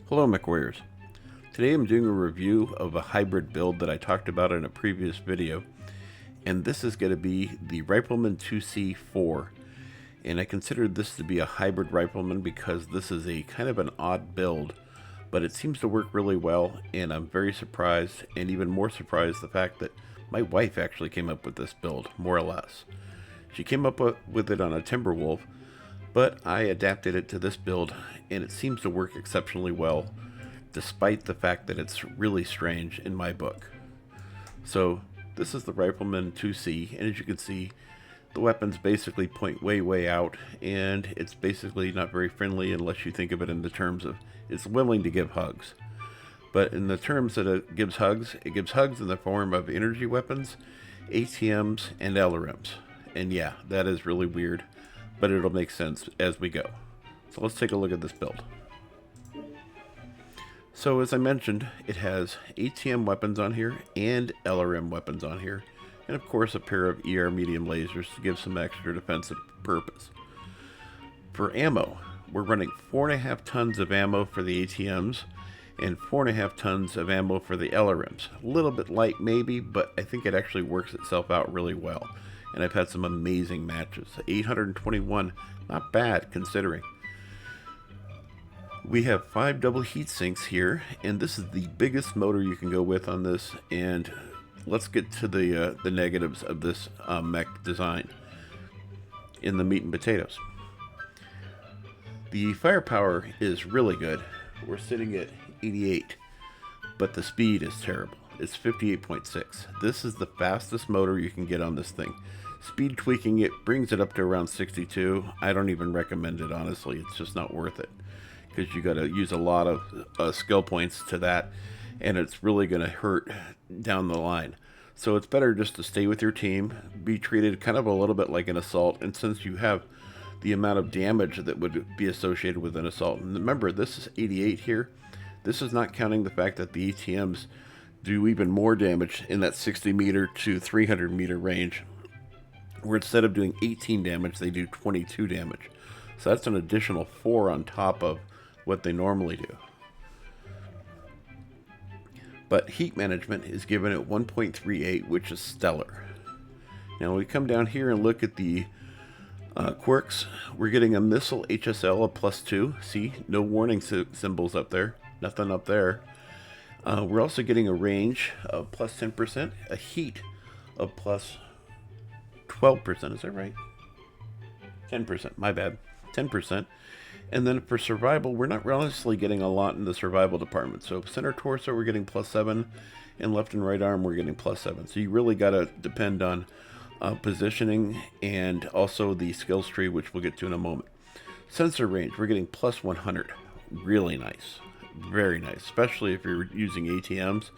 Hello Mechwarriors. Today I'm doing a review of a hybrid build that I talked about in a previous video, and this is going to be the Rifleman IIC-4. And I considered this to be a hybrid rifleman because this is a kind of an odd build, but it seems to work really well, and I'm very surprised, and even more surprised the fact that my wife actually came up with this build, more or less. She came up with it on a Timberwolf, but I adapted it to this build, and it seems to work exceptionally well, despite the fact that it's really strange in my book. So this is the Rifleman IIC, and as you can see, the weapons basically point way out, and it's basically not very friendly unless you think of it in the terms of it's willing to give hugs. But in the terms that it gives hugs in the form of energy weapons, ATMs, and LRMs. And yeah, that is really weird, but it'll make sense as we go. So let's take a look at this build. So as I mentioned, it has ATM weapons on here and LRM weapons on here, and of course a pair of ER medium lasers to give some extra defensive purpose. For ammo, we're running 4.5 tons of ammo for the ATMs and 4.5 tons of ammo for the LRMs. A little bit light maybe, but I think it actually works itself out really well. And I've had some amazing matches. 821, not bad considering. We have 5 double heat sinks here, and this is the biggest motor you can go with on this. And let's get to the negatives of this mech design in the meat and potatoes. The firepower is really good. We're sitting at 88, but the speed is terrible. It's 58.6. This is the fastest motor you can get on this thing. Speed tweaking it brings it up to around 62. I don't even recommend it, honestly. It's just not worth it, because you got to use a lot of skill points to that, and it's really going to hurt down the line. So it's better just to stay with your team, be treated kind of a little bit like an assault, and since you have the amount of damage that would be associated with an assault, and remember this is 88 here, this is not counting the fact that the ATMs do even more damage in that 60 meter to 300 meter range, where instead of doing 18 damage, they do 22 damage. So that's an additional 4 on top of what they normally do. But heat management is given at 1.38, which is stellar. Now when we come down here and look at the quirks, we're getting a missile HSL of +2. See, no warning symbols up there. Nothing up there. We're also getting a range of +10%, a heat of +12%, is that right? 10%, my bad, 10%. And then for survival, we're not honestly getting a lot in the survival department. So center torso, we're getting +7, and left and right arm, we're getting +7. So you really got to depend on positioning and also the skills tree, which we'll get to in a moment. Sensor range, we're getting +100. Really nice. Very nice, especially if you're using ATMs,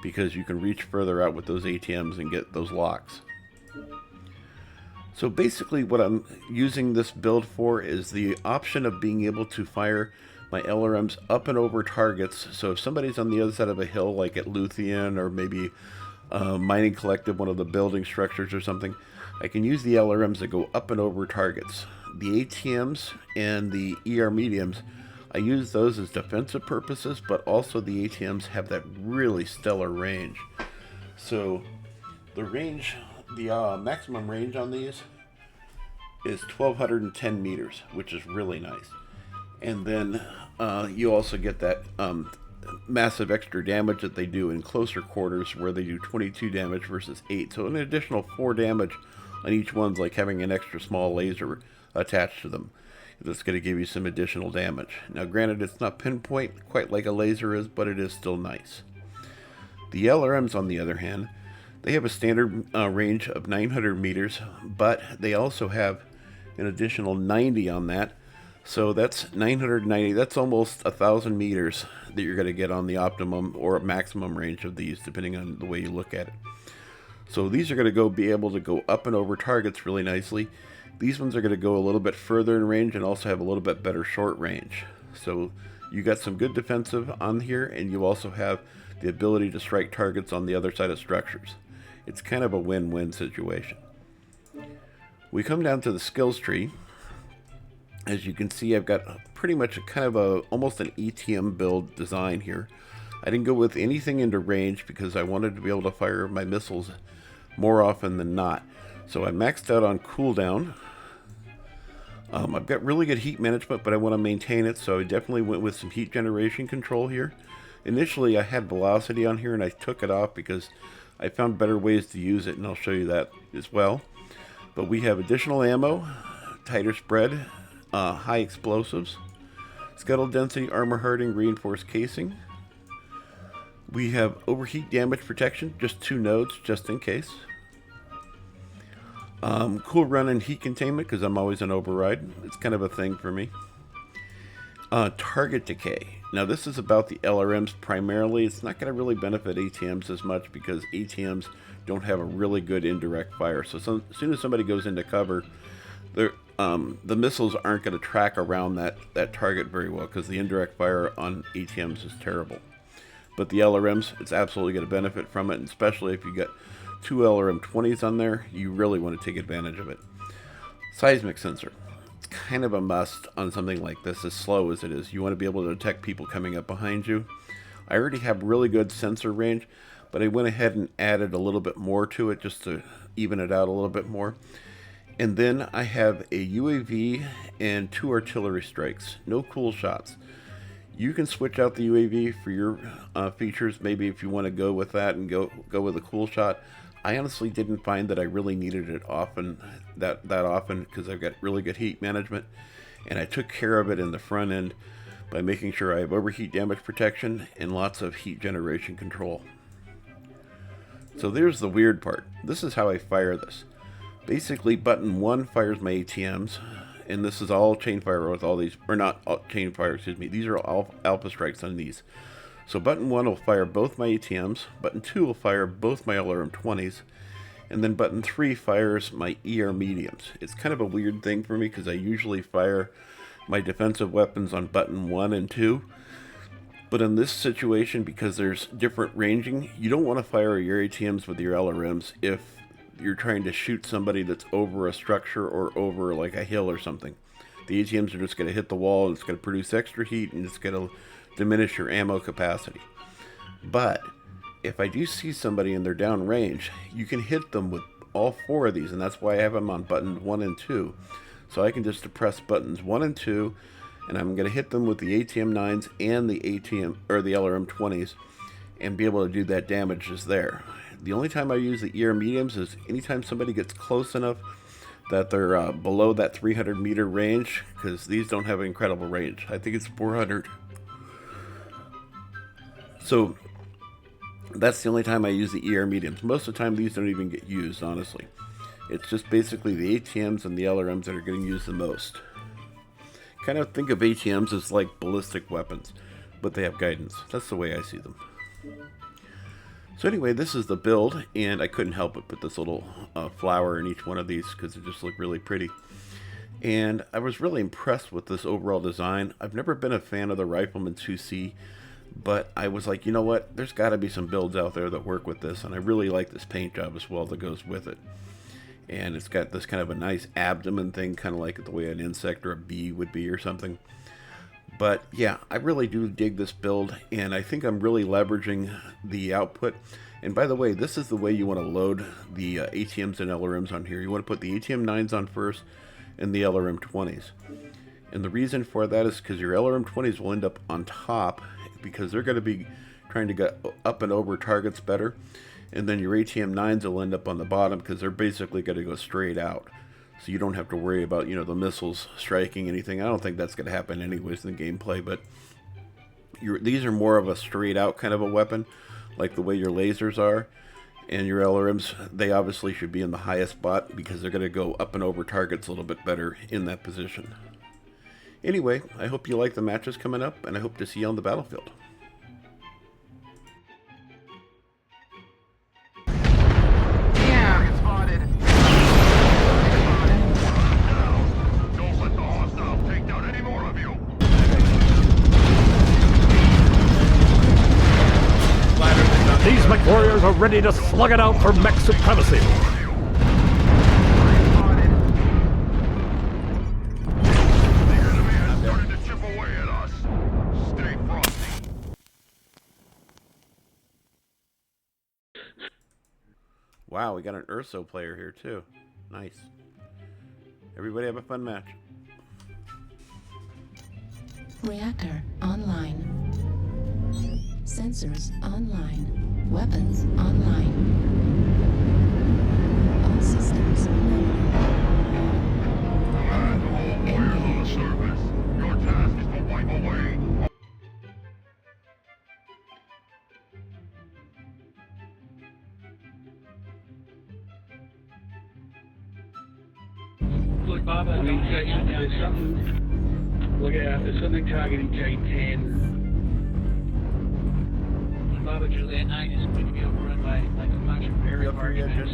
because you can reach further out with those ATMs and get those locks. So basically what I'm using this build for is the option of being able to fire my LRMs up and over targets. So if somebody's on the other side of a hill, like at Luthien or maybe Mining Collective, one of the building structures or something, I can use the LRMs that go up and over targets. The ATMs and the ER mediums, I use those as defensive purposes, but also the ATMs have that really stellar range. So the range, the maximum range on these is 1,210 meters, which is really nice. And then you also get that massive extra damage that they do in closer quarters, where they do 22 damage versus 8. So an additional 4 damage on each one's like having an extra small laser attached to them. That's going to give you some additional damage. Now granted, it's not pinpoint quite like a laser is, but it is still nice. The LRMs, on the other hand, they have a standard range of 900 meters, but they also have an additional 90 on that. So that's 990, that's almost 1,000 meters that you're going to get on the optimum or maximum range of these, depending on the way you look at it. So these are going to be able to go up and over targets really nicely. These ones are going to go a little bit further in range and also have a little bit better short range. So you got some good defensive on here, and you also have the ability to strike targets on the other side of structures. It's kind of a win-win situation. We come down to the skills tree, As you can see, I've got pretty much a kind of a almost an ETM build design here. I didn't go with anything into range because I wanted to be able to fire my missiles more often than not. So I maxed out on cooldown. I've got really good heat management, but I want to maintain it, so I definitely went with some heat generation control here. Initially, I had velocity on here, and I took it off because I found better ways to use it, and I'll show you that as well. But we have additional ammo, tighter spread, high explosives, scuttle density, armor hardening, reinforced casing. We have overheat damage protection, just 2 nodes, just in case. Cool run and heat containment, because I'm always an override. It's kind of a thing for me. Target decay. Now this is about the LRMs primarily. It's not going to really benefit ATMs as much because ATMs don't have a really good indirect fire. So as soon as somebody goes into cover, the missiles aren't going to track around that target very well because the indirect fire on ATMs is terrible. But the LRMs, it's absolutely going to benefit from it, and especially if you get 2 LRM-20s on there, you really want to take advantage of it. Seismic sensor. It's kind of a must on something like this, as slow as it is. You want to be able to detect people coming up behind you. I already have really good sensor range, but I went ahead and added a little bit more to it just to even it out a little bit more. And then I have a UAV and 2 artillery strikes. No cool shots. You can switch out the UAV for your features, maybe if you want to go with that and go with a cool shot. I honestly didn't find that I really needed it often, that often, because I've got really good heat management, and I took care of it in the front end by making sure I have overheat damage protection and lots of heat generation control. So there's the weird part. This is how I fire this. Basically, button 1 fires my ATMs, and this is all chain fire with all these, or not all, chain fire, excuse me. These are all alpha strikes on these. So button 1 will fire both my ATMs, button 2 will fire both my LRM-20s, and then button 3 fires my ER mediums. It's kind of a weird thing for me because I usually fire my defensive weapons on button 1 and 2. But in this situation, because there's different ranging, you don't want to fire your ATMs with your LRMs if you're trying to shoot somebody that's over a structure or over like a hill or something. The ATMs are just going to hit the wall, and it's going to produce extra heat, and it's going to diminish your ammo capacity. But if I do see somebody and they're down range, you can hit them with all 4 of these, and that's why I have them on buttons 1 and 2. So I can just depress buttons 1 and 2, and I'm going to hit them with the ATM-9s and the LRM-20s and be able to do that damage just there. The only time I use the ER mediums is anytime somebody gets close enough that they're below that 300 meter range, because these don't have an incredible range. I think it's 400. So that's the only time I use the ER mediums. Most of the time these don't even get used, honestly. It's just basically the ATMs and the LRMs that are getting used the most. Kind of think of ATMs as like ballistic weapons, but they have guidance. That's the way I see them. So anyway, this is the build, and I couldn't help but put this little flower in each one of these because it just looked really pretty. And I was really impressed with this overall design. I've never been a fan of the Rifleman IIC, but I was like, you know what, there's got to be some builds out there that work with this, and I really like this paint job as well that goes with it. And it's got this kind of a nice abdomen thing, kind of like the way an insect or a bee would be or something. But yeah, I really do dig this build, and I think I'm really leveraging the output. And by the way, this is the way you want to load the ATMs and LRMs on here. You want to put the ATM-9s on first and the LRM-20s. And the reason for that is because your LRM-20s will end up on top because they're going to be trying to get up and over targets better. And then your ATM-9s will end up on the bottom because they're basically going to go straight out. So you don't have to worry about, you know, the missiles striking anything. I don't think that's going to happen anyways in the gameplay, but these are more of a straight out kind of a weapon, like the way your lasers are. And your LRMs, they obviously should be in the highest spot because they're going to go up and over targets a little bit better in that position. Anyway, I hope you like the matches coming up, and I hope to see you on the battlefield. These Mechwarriors are ready to slug it out for Mech supremacy. Wow, we got an Urso player here too. Nice. Everybody have a fun match. Reactor online. Sensors online. Weapons online. All systems engaged. Service. Your task is to wipe away. Look, Bob, I mean, there's something. Look out, there's something targeting J10. Bravo Juliet 9 is going to be overrun by like a bunch of very large events.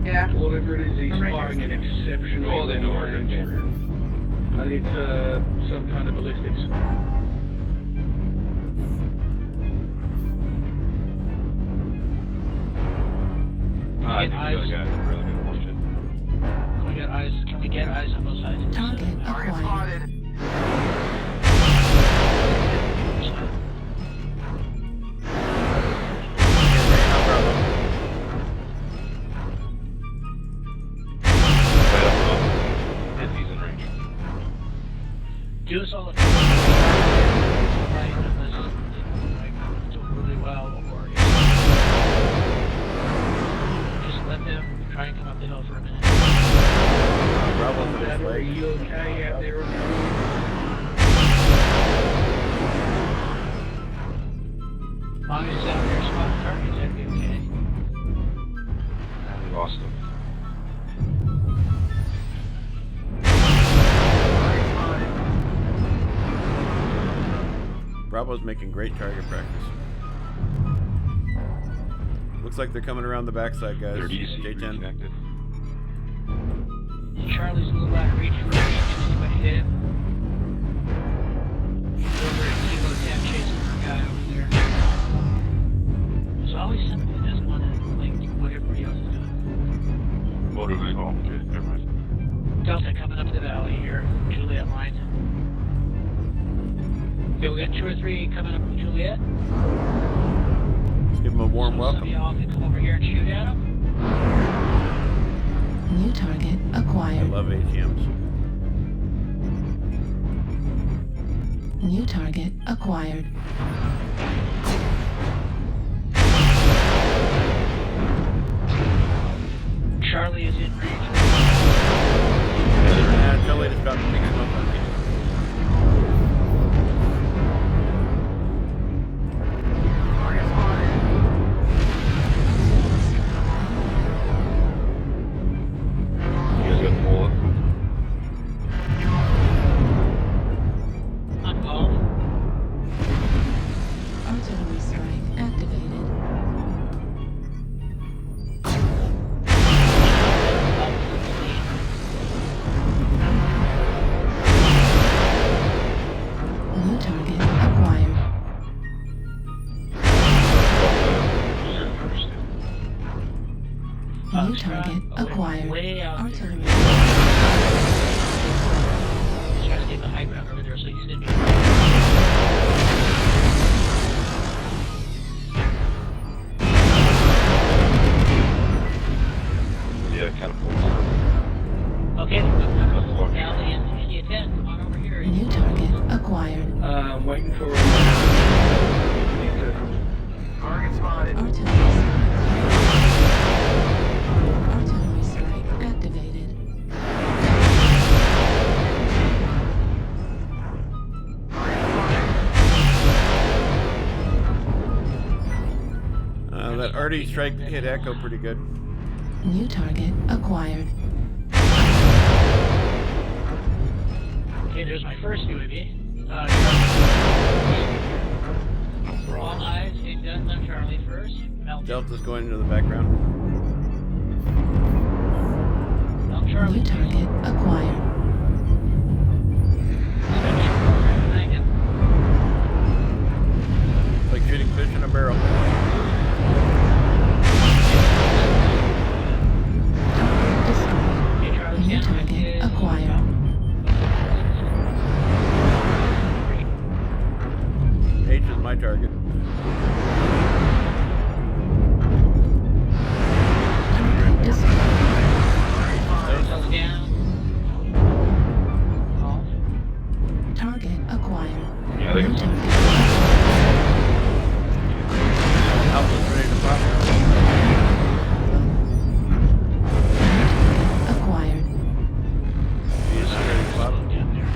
Yeah. Whatever it is, he's firing an exceptionally long range. I think it's some kind of ballistics. I think you guys got really good bullshit. Can we get eyes on both sides? Target acquired. Do us all a right unless it's doing really well, or just let them try and come up the hill for a minute. Are you okay out there on your own? As long as it's out there, spot targets, that'd be okay. We lost him. Bravo's making great target practice. Looks like they're coming around the backside, guys. J10. Reconnected. Charlie's a little out of reach for me. Anybody hit him? He's over at Kilo 10 chasing our guy over there. There's always somebody that doesn't want to like do what everybody else is doing. Motor vehicle. Okay, never mind. Delta coming up the valley here, Juliet line. Okay, we got 2 or 3 coming up from Juliet. Let's give them a warm Some welcome. of y'all can come over here and shoot at them. New target I acquired. love ATMs. New target acquired. Charlie is in range. Yeah, Charlie just got to pick him up on me. You guys got the bullet. On call. Artillery strike activated. New target acquired. New target acquired. Way out there. Artillery. Try to get the high ground over there so he's in here. Yeah, kind of pulled. Okay, they're coming up the valley in India 10. Come on over here. New target acquired. I'm waiting for Target spotted. Artillery strike. Artillery strike activated. That arty strike hit Echo pretty good. New target acquired. Okay, there's my first UAV. All eyes, take guns on Charlie first. Melt Delta's going into the background. Charlie. New target acquired. It's like shooting fish in a barrel. New target acquired. H is my target. New target Alpha's ready to pop. acquired. He's ready to pop. Down there.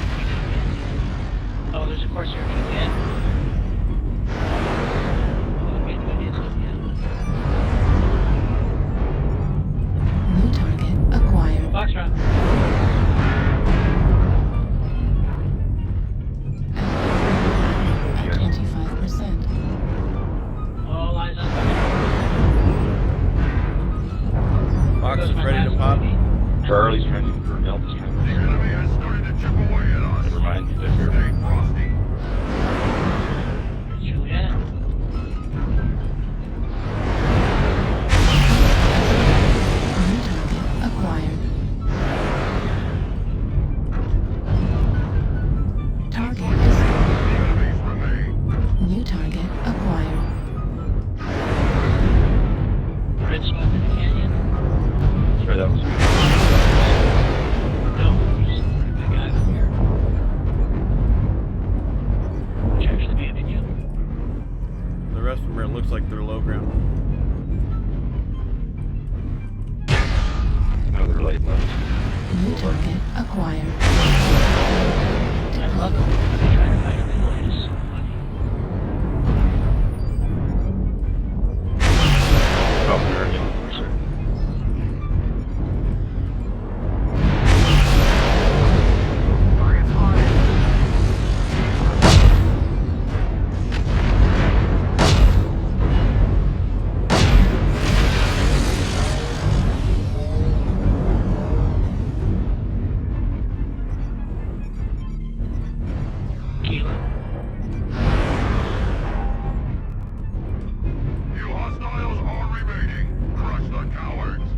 Oh, there's a Corsair again. New target acquired. Foxtrot. At 25%. All eyes on Fox is ready to pop. Charlie's trying to confirm Delta's trying to The enemy has started to chip away at us. Never mind, he's up here. Stay frosty. Juliet. New target acquired. Target destroyed. Enemies remain. New target acquired. Red smoke in the canyon. Sure, that was No, just the guy over here. Which actually may have been you. The rest of them, it looks like they're low ground. another light left. New target acquired. I love it. I'm trying to fight him. It is so funny. Oh, there again. Sorry. Target spotted. Keelan. Few hostiles are remaining. Crush the cowards.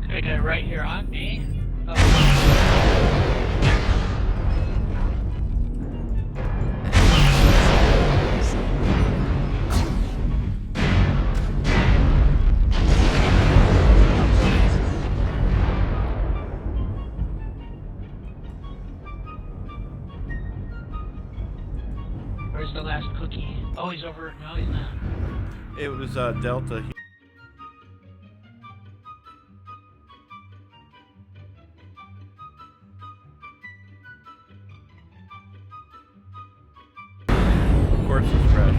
I got it right here on me. Oh. Where's the last cookie? Oh, he's over. No, he's not. It was Delta. Of course, it's fresh.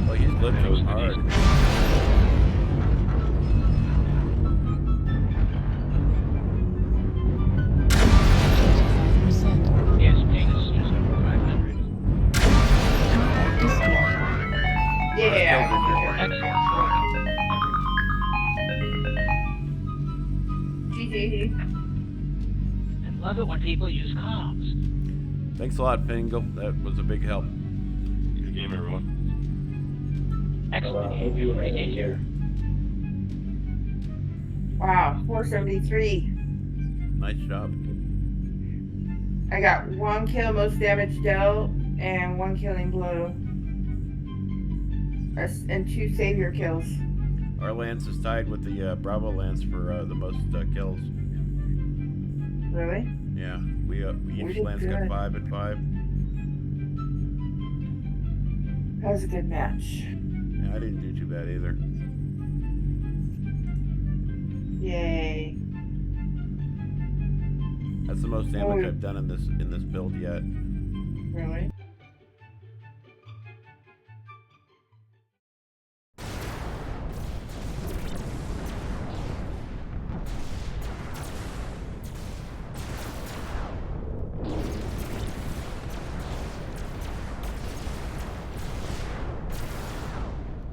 Oh, he's lifting hard. Yes, Vegas is over 500. Yeah. Excellent. GG. I love it when people use comms. Thanks a lot, Fingal. That was a big help. Good game, everyone. Excellent game. You right here. Wow, 473. Nice job. I got 1 kill, most damage dealt, and 1 killing blow. And 2 savior kills. Our lance is tied with the Bravo lance for the most kills. Really? Yeah, we each did lance got good. 5 and 5. That was a good match. Yeah, I didn't do too bad either. Yay. That's the most damage Oh. I've done in this build yet. Really?